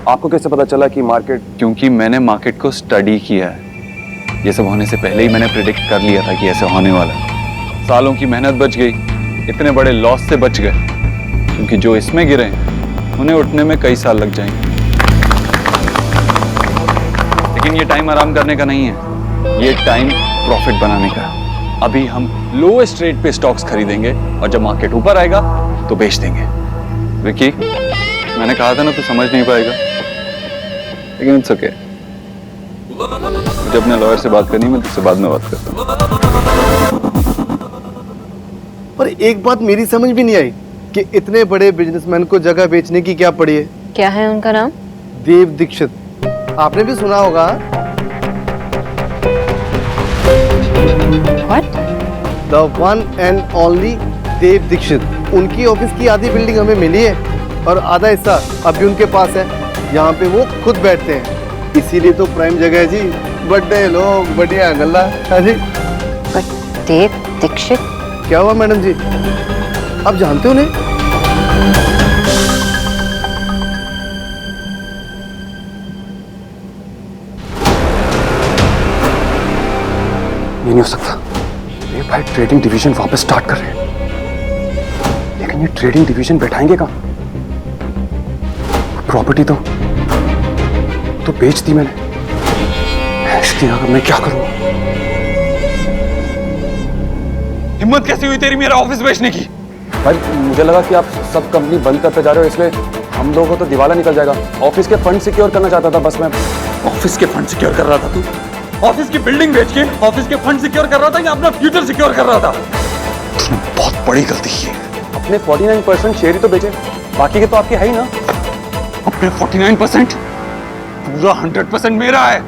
आपको कैसे पता चला कि मार्केट? क्योंकि मैंने मार्केट को स्टडी किया है। ये सब होने से पहले ही मैंने प्रिडिक्ट कर लिया था कि ऐसा होने वाला है। सालों की मेहनत बच गई, इतने बड़े लॉस से बच गए, क्योंकि जो इसमें गिरे हैं उन्हें उठने में कई साल लग जाएंगे। लेकिन ये टाइम आराम करने का नहीं है, ये टाइम प्रॉफिट बनाने का है। अभी हम लोएस्ट रेट पे स्टॉक्स खरीदेंगे और जब मार्केट ऊपर आएगा तो बेच देंगे। विकी, मैंने कहा था ना तू समझ नहीं पाएगा, लेकिन इट्स ओके। मुझे अपने लॉयर से बात करनी है, मैं तुझसे बाद में बात करता हूँ। पर एक बात मेरी समझ भी नहीं आई कि इतने बड़े बिजनेसमैन को जगह बेचने की क्या पड़ी है? क्या है उनका नाम? देव दीक्षित। आपने भी सुना होगा। What? The one and only देव दीक्षित। उनकी ऑफिस की आधी बिल्डिंग हमें मिली है और आधा हिस्सा अभी उनके पास है। यहाँ पे वो खुद बैठते हैं, इसीलिए तो प्राइम जगह है जी। बड़े लोग, बढ़िया गल्ला। हाँ जी। But देव दीक्षित? क्या हुआ मैडम जी, आप जानते हो उन्हें? ये नहीं हो सकता। ये भाई ट्रेडिंग डिवीजन वापस स्टार्ट कर रहे हैं, लेकिन ये ट्रेडिंग डिवीजन बैठाएंगे कहाँ? प्रॉपर्टी तो बेच दी मैंने। इसकी अगर मैं क्या करूँ? हिम्मत कैसे हुई तेरी मेरा ऑफिस बेचने की? भाई मुझे लगा कि आप सब कंपनी बंद करते जा रहे हो, इसलिए हम लोगों को तो दिवाला निकल जाएगा। ऑफिस के फंड सिक्योर करना चाहता था बस मैं। ऑफिस के फंड सिक्योर कर रहा था तू? ऑफिस की बिल्डिंग बेच के ऑफिस के फंड सिक्योर कर रहा था या अपना फ्यूचर सिक्योर कर रहा था? तूने बहुत बड़ी गलती की है। अपने 49% शेयर ही तो बेचे, बाकी के तो आपके है ही ना। अपने 49%? पूरा 100% मेरा है।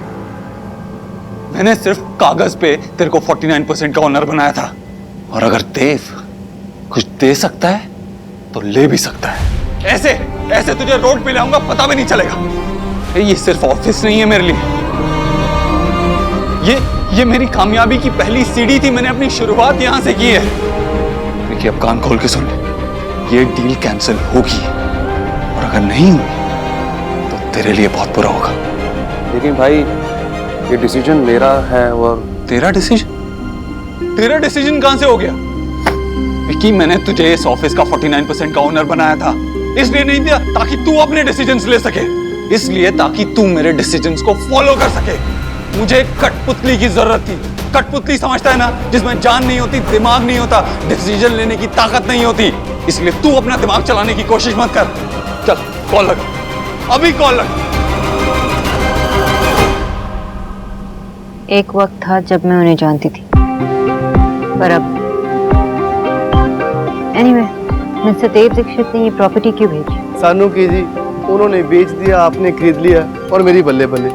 मैंने सिर्फ कागज पे तेरे को 49% का ओनर बनाया था, और अगर देव कुछ दे सकता है तो ले भी सकता है। ऐसे ऐसे तुझे रोड पे लाऊंगा, पता भी नहीं चलेगा। ये सिर्फ ऑफिस नहीं है मेरे लिए, ये मेरी कामयाबी की पहली सीढ़ी थी। मैंने अपनी शुरुआत यहां से की है। देखिए, अब कान खोल के सुन ले, ये डील कैंसिल होगी, और अगर नहीं हुई तो तेरे लिए बहुत बुरा होगा। लेकिन भाई ये डिसीजन मेरा है। और तेरा डिसीजन? तेरा डिसीजन कहां से हो गया? विकी, मैंने तुझे इस ऑफिस का 49% का ओनर बनाया था, इसलिए नहीं दिया ताकि तू अपने डिसीजंस ले सके, इसलिए ताकि तू मेरे डिसीजंस को फॉलो कर सके। मुझे कठपुतली की जरूरत थी। कठपुतली समझता है ना, जिसमें जान नहीं होती, दिमाग नहीं होता, डिसीजन लेने की ताकत नहीं होती। इसलिए तू अपना दिमाग चलाने की कोशिश मत कर। चल कॉल लगा, अभी कॉल लगा। एक वक्त था जब मैं उन्हें जानती थी, पर अब एनीवे, मिस्टर देव दीक्षित ने ये प्रॉपर्टी क्यों भेजी? सानू की जी, उन्होंने बेच दिया, आपने खरीद लिया, और मेरी बल्ले बल्ले।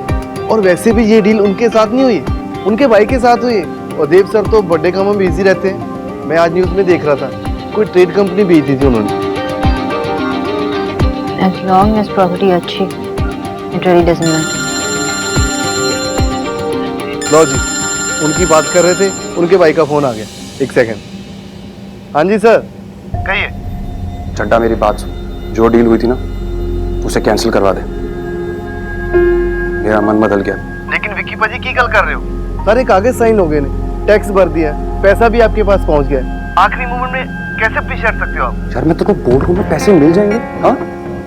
और वैसे भी ये डील उनके साथ नहीं हुई, उनके भाई के साथ हुई। और देव सर तो बर्थडे कामों में बिजी रहते हैं। मैं आज न्यूज़ में देख रहा था, कोई ट्रेड कंपनी बेची थी उन्होंने। As long as property अच्छी, it really doesn't matter. लो जी, उनकी बात कर रहे थे, उनके भाई का फोन आ गया। एक सेकंड। हाँ जी सर, कहिए। चड्डा मेरी बात सुन, जो डील हुई थी ना उसे कैंसिल करवा दे। मेरा मन बदल गया। लेकिन विक्की पाजी की गल कर रहे हो? सारे कागज साइन हो गए ने, टैक्स भर दिया, पैसा भी आपके पास पहुंच गया। आखिरी मोमेंट में कैसे पीछे हट सकते हो आप? यार मैं तो बोल रहा हूँ ना, पैसे मिल जाएंगे। हाँ,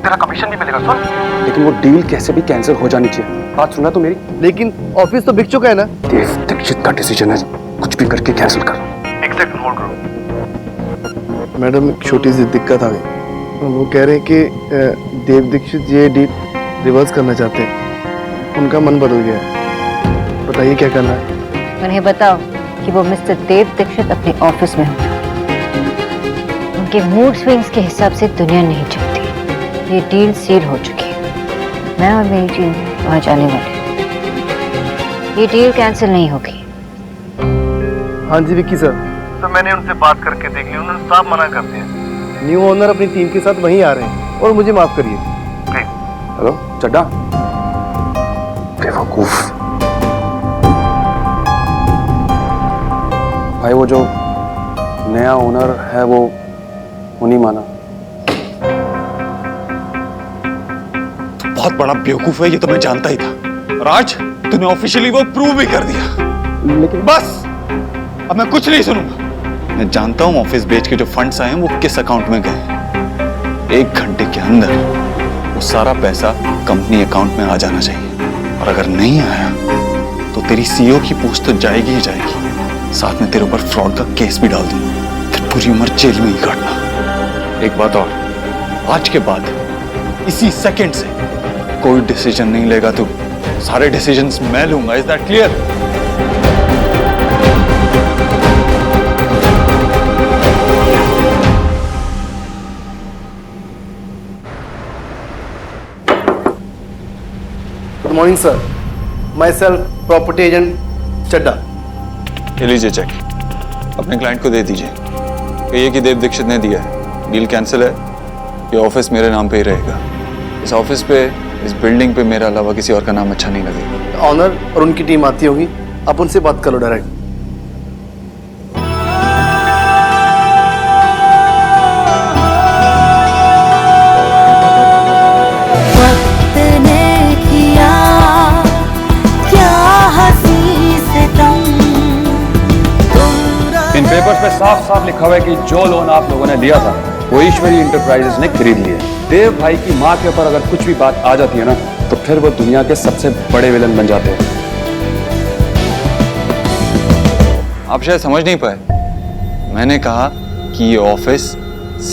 तेरा कमीशन भी मिलेगा सर। लेकिन वो डील कैसे भी कैंसिल हो जानी चाहिए। बात सुना तो मेरी। लेकिन ऑफिस तो बिक चुका है ना। देव दीक्षित का डिसीजन है, कुछ भी करके कैंसिल कर। एक सेकंड होल्ड करो। मैडम, एक छोटी सी दिक्कत आ गई। वो कह रहे हैं कि देव दीक्षित ये डील रिवर्स करना चाहते हैं, उनका मन बदल गया है। बताइए क्या करना है? उन्हें बताओ कि वो मिस्टर देव दीक्षित अपने ऑफिस में हो। उनके मूड स्विंग्स के हिसाब से दुनिया नहीं चलती। ये डील सील हो चुकी है। मैं और मेरी टीम वहां जाने वाले। ये डील कैंसिल नहीं होगी। हाँ जी विक्की सर, तो मैंने उनसे बात करके देख ली, उन्होंने साफ मना कर दिया। न्यू ओनर अपनी टीम के साथ वहीं आ रहे हैं, और मुझे माफ करिए। हेलो चड्डा, बेवकूफ भाई, वो जो नया ओनर है वो नहीं माना। बहुत बड़ा बेवकूफ है, ये तो मैं जानता ही था। और आज तूने ऑफिशियली वो प्रूव भी कर दिया। लेकिन बस अब मैं कुछ नहीं सुनूंगा। मैं जानता हूं ऑफिस बेच के जो फंड्स आए हैं वो किस अकाउंट में गए। 1 घंटे के अंदर वो सारा पैसा कंपनी अकाउंट में आ जाना चाहिए। और अगर नहीं आया तो तेरी सीईओ की पोस्ट तो जाएगी ही जाएगी, साथ में तेरे ऊपर फ्रॉड का केस भी डाल दूंगा, फिर पूरी उम्र जेल में ही काटना। एक बात और, आज के बाद इसी सेकंड से कोई डिसीजन नहीं लेगा तू, सारे डिसीजंस मैं लूंगा। Is that clear? Good morning sir, myself property agent Chadda. ये लीजिए चेक, अपने क्लाइंट को दे दीजिए। कहिए कि देव दीक्षित ने दिया है, डील कैंसिल है, ये ऑफिस मेरे नाम पे ही रहेगा। इस ऑफिस पे, इस बिल्डिंग पे मेरे अलावा किसी और का नाम अच्छा नहीं लगेगा। ऑनर और उनकी टीम आती होगी, आप उनसे बात करो डायरेक्ट। इन पेपर्स पे साफ साफ लिखा हुआ है कि जो लोन आप लोगों ने लिया था वो ईश्वरी इंटरप्राइजेस ने खरीद लिया है। देव भाई की माँ के ऊपर अगर कुछ भी बात आ जाती है ना तो फिर वो दुनिया के सबसे बड़े विलन बन जाते हैं। आप शायद समझ नहीं पाए, मैंने कहा कि ये ऑफिस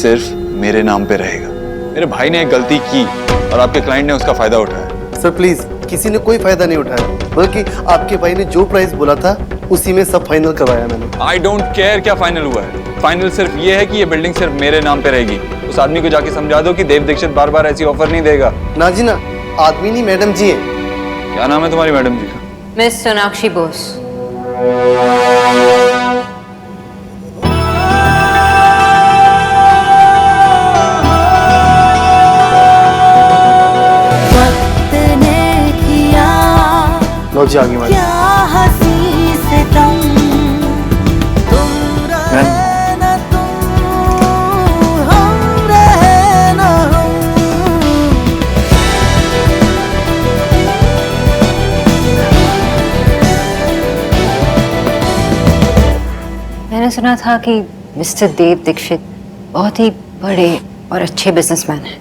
सिर्फ मेरे नाम पे रहेगा। मेरे भाई ने एक गलती की और आपके क्लाइंट ने उसका फायदा उठाया। सर प्लीज, किसी ने कोई फायदा नहीं उठाया, बल्कि आपके भाई ने जो प्राइस बोला था उसी में सब फाइनल करवाया मैंने। आई डोंट केयर क्या फाइनल हुआ है, फाइनल सिर्फ ये है कि ये बिल्डिंग सिर्फ मेरे नाम पे रहेगी। उस आदमी को जाके समझा दो कि देव दीक्षित बार बार ऐसी ऑफर नहीं देगा। ना जी ना, आदमी नहीं मैडम जी है। क्या नाम है तुम्हारी मैडम जी का? मिस सोनाक्षी बोस। लो जी आगे मैडम। मैंने सुना था कि मिस्टर देव दीक्षित बहुत ही बड़े और अच्छे बिजनेसमैन हैं,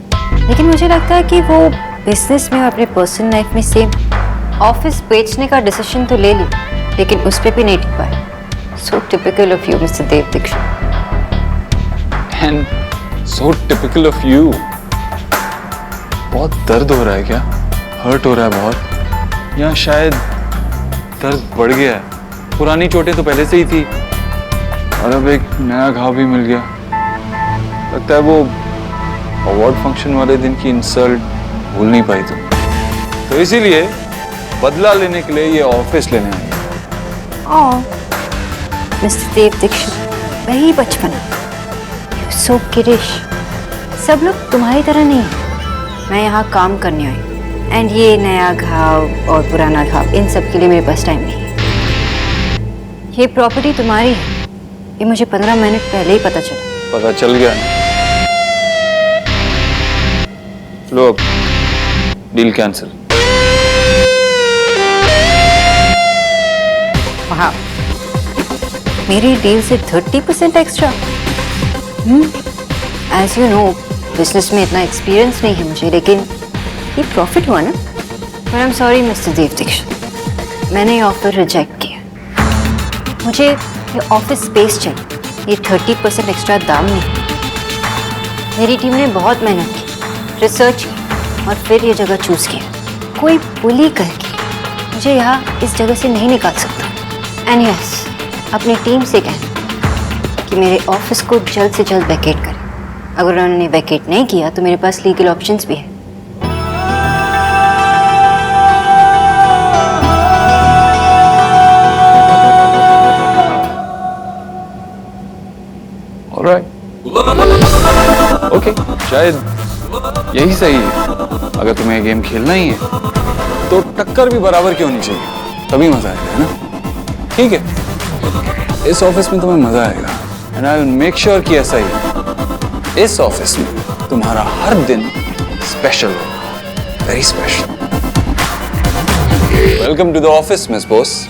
लेकिन मुझे लगता है कि वो बिजनेस में और अपने पर्सनल लाइफ में सेम ऑफिस बेचने का डिसीजन तो ले ली, लेकिन उस पर भी नहीं टिक पाए। So typical of you mister Dev Dixit. And so typical of you। बहुत दर्द हो रहा है क्या? हर्ट हो रहा है बहुत? या शायद दर्द बढ़ गया है? पुरानी चोटें तो पहले से ही थी और अब एक नया घाव भी मिल गया। लगता है वो अवार्ड फंक्शन वाले दिन की इंसल्ट भूल नहीं पाई तुम, तो इसीलिए बदला लेने के लिए ये ऑफिस लेने आई। मिस्टर देव दीक्षित, वही बचपना, सो किरिश। सब लोग तुम्हारी तरह नहीं है। मैं यहाँ काम करने आई एंड ये नया घाव और पुराना घाव, इन सब के लिए मेरे पास टाइम नहीं है। ये प्रॉपर्टी तुम्हारी है, ये मुझे 15 मिनट पहले ही पता चला। पता चल गया ना? लो अब डील कैंसिल। वाह, मेरी डील से 30% extra. As you know, business में इतना एक्सपीरियंस नहीं है मुझे, लेकिन ये प्रॉफिट हुआ ना। But I am sorry mister Dev Dixit, मैंने ये ऑफर रिजेक्ट किया। मुझे ये ऑफिस स्पेस चाहिए, ये 30% एक्स्ट्रा दाम नहीं। मेरी टीम ने बहुत मेहनत की, रिसर्च की और फिर ये जगह चूज किया। कोई बुली करके मुझे यहाँ इस जगह से नहीं निकाल सकता। एंड यस, अपनी टीम से कहना कि मेरे ऑफिस को जल्द से जल्द वैकेट करें। अगर उन्होंने वैकेट नहीं किया तो मेरे पास लीगल ऑप्शंस भी है। ओके, शायद यही सही है। अगर तुम्हें गेम खेलना ही है तो टक्कर भी बराबर की होनी चाहिए, तभी मजा आएगा, है ना? ठीक है, इस ऑफिस में तुम्हें मजा आएगा and I will make sure कि ऐसा ही। इस ऑफिस में तुम्हारा हर दिन स्पेशल होगा, very special. Welcome to the office, Miss Bose.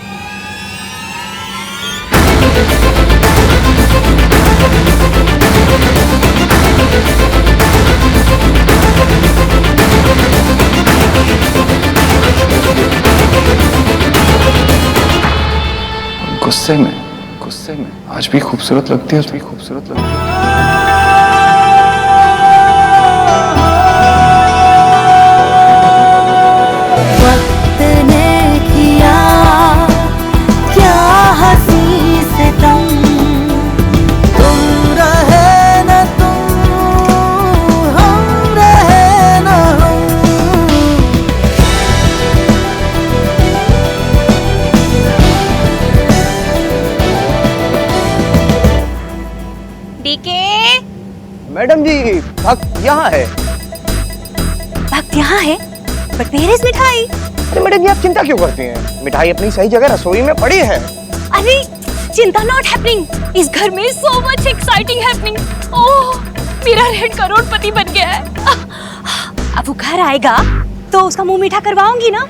गुस्से में आज भी खूबसूरत लगती है, वक्त ने किया क्या हंसी से तुम रहे न हम रहे न हम। डीके, मैडम जी वक्त यहाँ है। वक्त यहाँ है, बट वेयर इज मिठाई? अरे मैडम जी आप चिंता क्यों करती हैं? मिठाई अपनी सही जगह रसोई में पड़ी है। अरे चिंता नॉट हैपनिंग, इस घर में सो मच एक्साइटिंग हैपनिंग। ओह, मेरा रेड करोड़पति बन गया है। अब वो घर आएगा तो उसका मुंह मीठा करवाऊंगी ना।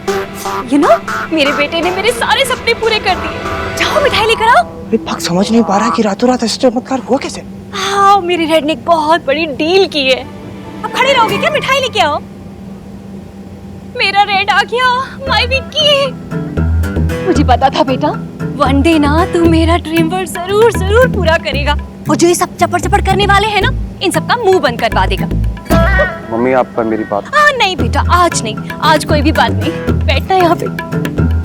You know, मेरे बेटे ने मेरे सारे सपने पूरे कर दिए। जाओ मिठाई लेकर आओ। अरे पक समझ नहीं पा रहा कि रातों रात ऐसे चमत्कार हुआ कैसे? हाँ, मेरे रेड ने एक बहुत बड़ी डील की है। अब खड़े रहोगे क्या? मिठाई लेके आओ। मेरा रेड आ गया, माय विक्की। मुझे पता था बेटा, वन डे ना तू मेरा ड्रीम वर्ल्ड जरूर जरूर पूरा करेगा। और जो ये सब चपड़ चपड़ करने वाले हैं ना, इन सबका मुंह बंद करवा देगा। मम्मी आप पर मेरी बात। हाँ नहीं बेटा, आज नहीं, आज कोई भी बात नहीं। बैठना यहाँ पे।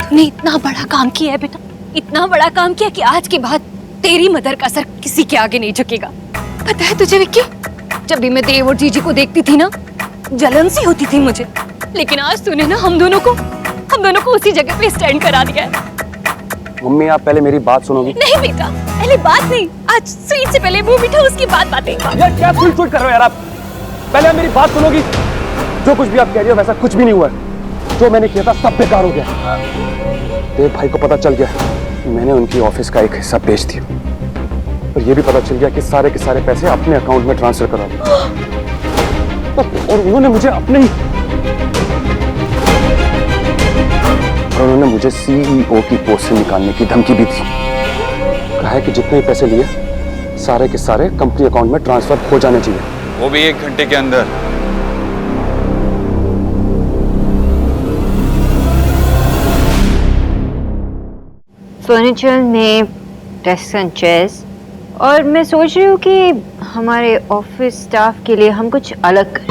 तूने इतना बड़ा काम किया है बेटा, इतना बड़ा काम किया कि आज के बाद तेरी मदर का सर किसी के आगे नहीं झुकेगा। पता है तुझे विक्की, जब भी मैं देव और जीजी को देखती थी ना, जलन सी होती थी मुझे। लेकिन आज तूने ना हम दोनों को उसी जगह पे स्टैंड करा दिया है। मम्मी आप पहले मेरी बात सुनोगी? नहीं बेटा, पहले बात नहीं, आज स्वीट से पहले मुंह मीठा, उसकी बातें। यार क्या स्वीट कर रहे हो यार आप? पहले आप मेरी बात सुनोगी? जो कुछ भी आप कह रही हो वैसा कुछ भी नहीं हुआ है। जो मैंने किया था सब बेकार हो गया। देव भाई को पता चल गया, मैंने उनकी ऑफिस का एक हिस्सा बेच दिया। और ये भी पता चल गया कि सारे के सारे पैसे अपने अकाउंट में ट्रांसफर करा दिए। और उन्होंने मुझे सीईओ की पोस्ट से निकालने की धमकी भी दी। कहा है कि जितने भी पैसे लिए सारे के सारे कंपनी अकाउंट में ट्रांसफर हो जाने चाहिए, वो भी 1 घंटे के अंदर। फर्नीचर में डेस्क एंड चेयर्स, और मैं सोच रही हूँ कि हमारे ऑफिस स्टाफ के लिए हम कुछ अलग करें।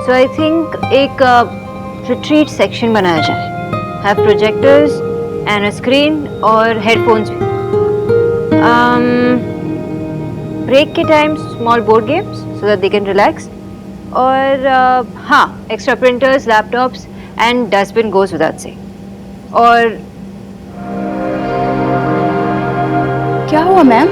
सो आई थिंक एक रिट्रीट सेक्शन बनाया जाए। Have projectors and a screen और हेडफोन्स भी। ब्रेक के time small board games so that they can relax. और हाँ, extra printers, laptops and dustbin goes without से। और क्या हुआ मैम?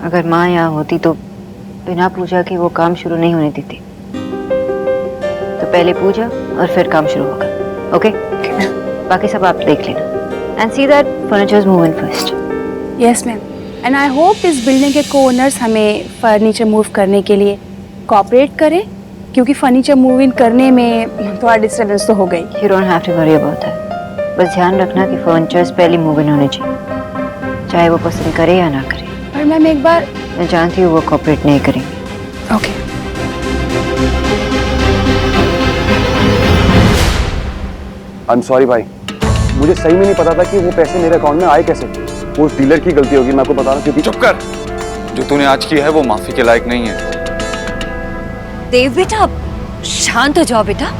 अगर माँ यहाँ होती तो बिना पूजा के वो काम शुरू नहीं होने देती। तो पहले पूजा और फिर काम शुरू होगा। ओके? बाकी सब आप देख लेना and see that furnitures move in first. Yes ma'am, and I hope इस बिल्डिंग के को-ओनर्स हमें फर्नीचर मूव करने के लिए कोऑपरेट करें, क्योंकि फर्नीचर मूव इन करने में थोड़ा डिस्टर्बेंस तो हो गई। You don't have to worry about that. बस ध्यान रखना कि फर्नीचर्स पहले मूव इन होने चाहिए, चाहे वो पसंद करे या ना करे। पर मैम एक बार, मैं जानती हूँ वो कोऑपरेट नहीं करेंगे। ओके। आई एम सॉरी भाई, मुझे सही में नहीं पता था कि वो पैसे मेरे अकाउंट में आए कैसे। वो उस डीलर की गलती होगी, मैं आपको बता रहा हूँ। क्योंकि चुप कर, जो तूने आज किया है वो माफी के लायक नहीं है। देव बेटा शांत हो जाओ बेटा,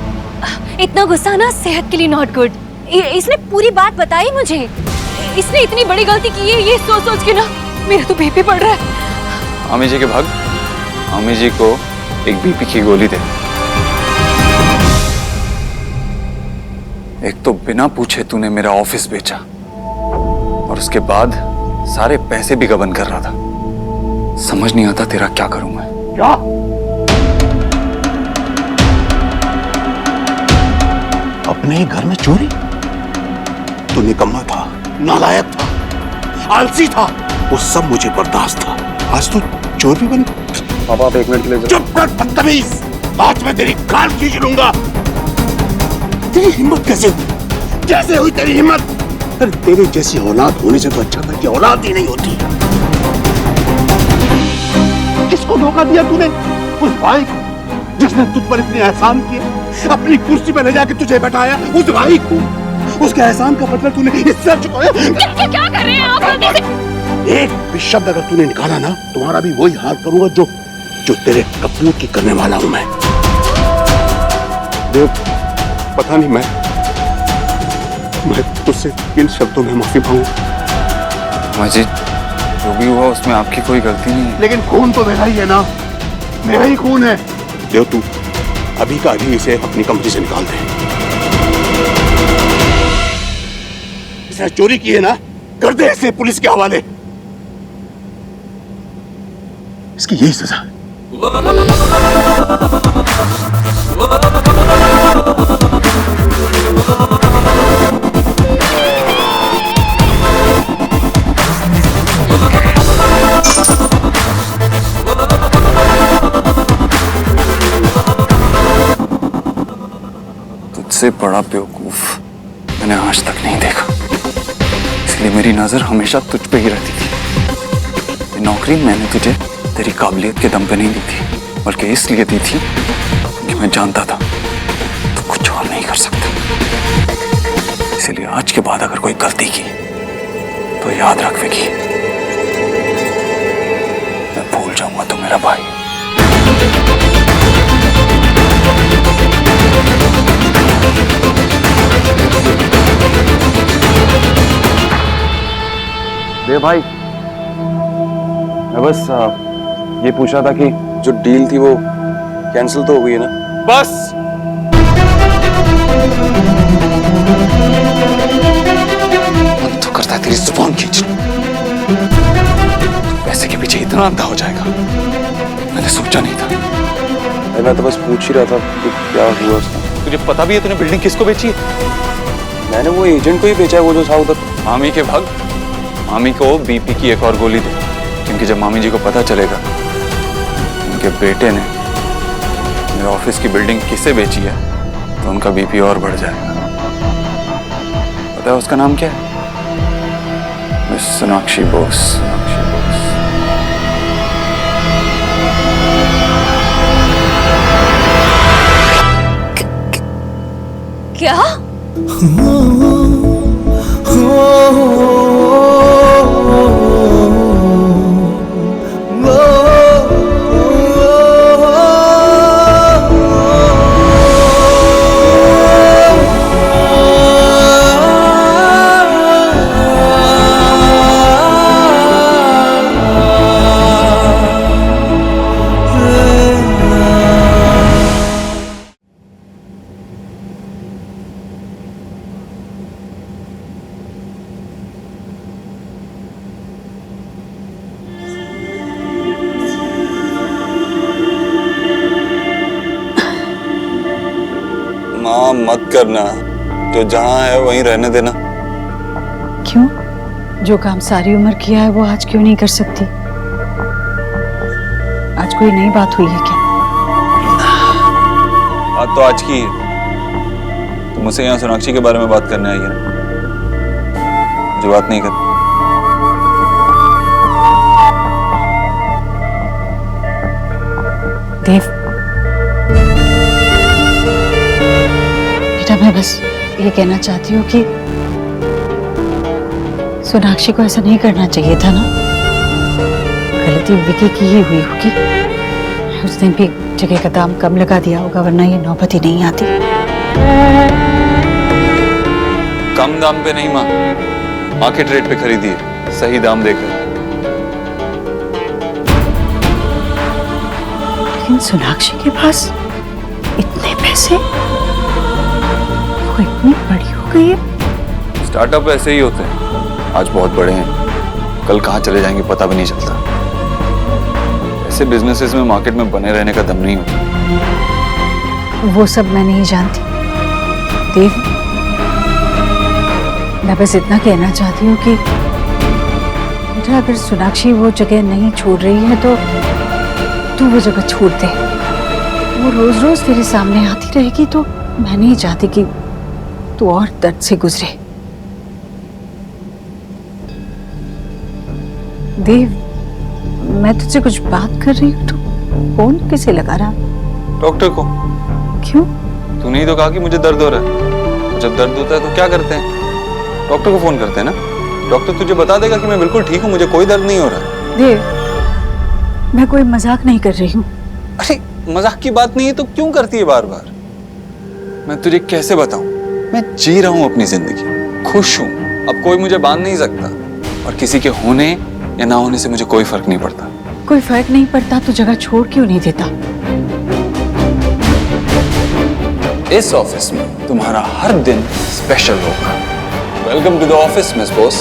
इतना गुस्सा ना सेहत के लिए नॉट गुड। इसने पूरी बात बताई मुझे, इसने इतनी बड़ी गलती की है, ये सोच सोच के ना मेरा तो बीपी बढ़ रहा है। अम्मी जी के भाग, अम्मी जी को एक बीपी की गोली दे। एक तो बिना पूछे तूने मेरा ऑफिस बेचा और उसके बाद सारे पैसे भी गबन कर रहा था। समझ नहीं आता तेरा क्या करूं मैं। क्या? अपने ही घर में चोरी? तू निकम्मा था, नालायक था, आलसी था, वो सब मुझे बर्दाश्त था। आज तो चोर भी बन। पापा आप 1 मिनट के लिए चुप कर बदतमीज, आज मैं तेरी खाल खींच लूंगा। तेरी हिम्मत कैसे हुई तेरी हिम्मत? अरे तेरे जैसी औलाद होने से तो अच्छा था कि औलाद ही नहीं होती। किसको धोखा दिया तूने? उस भाई को जिसने तुझ पर इतने एहसान किए, अपनी कुर्सी पर ले जाके तुझे बैठाया, उस भाई को। उसके एहसान का बदला तूने इससे चुकाया। क्या कर रहे हैं आप? एक भी शब्द अगर तूने निकाला ना, तुम्हारा भी वही हाल करूंगा जो तेरे कपूर की करने वाला हूं मैं। देव, पता नहीं मैं तुझसे किन शब्दों में माफी मांगू। माजिद, जो भी हुआ उसमें आपकी कोई गलती नहीं है। लेकिन खून तो मेरा ही है ना, मेरा ही खून है। देव, तू अभी का अभी इसे अपनी कंपनी से निकाल दे। इसने चोरी की है ना, कर दे इसे पुलिस के हवाले। इसकी यही सजा है। तुझसे बड़ा बेवकूफ मैंने आज तक नहीं देखा, इसलिए मेरी नजर हमेशा तुझ पे ही रहती थी। ये नौकरी मैंने तुझे तेरी काबिलियत के दम पे नहीं दी थी, बल्कि इसलिए दी थी कि मैं जानता था तो कुछ और नहीं कर सकता। इसलिए आज के बाद अगर कोई गलती की तो याद रख विकी, मैं भूल जाऊंगा तो मेरा भाई। देव भाई, मैं बस ये पूछ रहा था कि जो डील थी वो कैंसिल तो हो गई है ना? बस मन तो करता है तेरी जुबान खींच लूं। पैसे के पीछे इतना अंधा हो जाएगा मैंने सोचा नहीं था। अरे मैं तो बस पूछ ही रहा था कि क्या हुआ उसका। तुझे पता भी है तूने बिल्डिंग किसको बेची है? मैंने वो एजेंट को ही बेचा है, वो जो था उधर। मामी के भग, मामी को बीपी की एक और गोली दे, क्योंकि जब मामी जी को पता चलेगा उनके बेटे ने मेरे ऑफिस की बिल्डिंग किसे बेची है तो उनका बीपी और बढ़ जाएगा। पता है उसका नाम क्या है? मिस सोनाक्षी बोस। क्या? माँ मत करना, जो जहाँ है वहीं रहने देना। क्यों? जो काम सारी उम्र किया है वो आज क्यों नहीं कर सकती? आज कोई नई बात हुई है क्या? बात तो आज की है। तो मुझसे यहाँ सोनाक्षी के बारे में बात करने आई है ना, मुझे बात नहीं करनी। देव, मैं बस ये कहना चाहती हूँ कि सोनाक्षी को ऐसा नहीं करना चाहिए था ना। गलती विकी की ही हुई होगी, उसने भी जगह का दाम कम लगा दिया होगा, वरना ये नौबत ही नहीं आती। कम दाम पे नहीं माँ, मार्केट रेट पे खरीदी है, सही दाम देकर। लेकिन सोनाक्षी के पास इतने पैसे, वो इतनी बड़ी हो गई है। स्टार्टअप ऐसे ही होते हैं, आज बहुत बड़े हैं, कल कहाँ चले जाएंगे पता भी नहीं चलता। ऐसे बिजनेसेस में मार्केट में बने रहने का दम नहीं होता। वो सब मैं नहीं जानती देव, मैं बस इतना कहना चाहती हूँ कि बेटा अगर सोनाक्षी वो जगह नहीं छोड़ रही है तो तू वो जगह छोड़ दे। वो रोज रोज तेरे सामने आती रहेगी तो मैं नहीं चाहती कि तू और दर्द से गुजरे। देव, मैं तुझसे कुछ बात कर रही हूँ तो फोन किसे लगा रहा? डॉक्टर को। क्यों? तूने ही तो कहा कि मुझे दर्द हो रहा है, तो जब दर्द होता है तो क्या करते हैं? डॉक्टर को फोन करते हैं ना। डॉक्टर तुझे बता देगा कि मैं बिल्कुल ठीक हूँ, मुझे कोई दर्द नहीं हो रहा। देव, मैं कोई मजाक नहीं कर रही हूँ। अरे मजाक की बात नहीं है तो क्यों करती है बार बार? मैं तुझे कैसे बताऊं, मैं जी रहा हूं अपनी जिंदगी, खुश हूं। अब कोई मुझे बांध नहीं सकता और किसी के होने या ना होने से मुझे कोई फर्क नहीं पड़ता। कोई फर्क नहीं पड़ता तो जगह छोड़ क्यों नहीं देता? इस ऑफिस में तुम्हारा हर दिन स्पेशल होगा। Welcome to the office miss boss.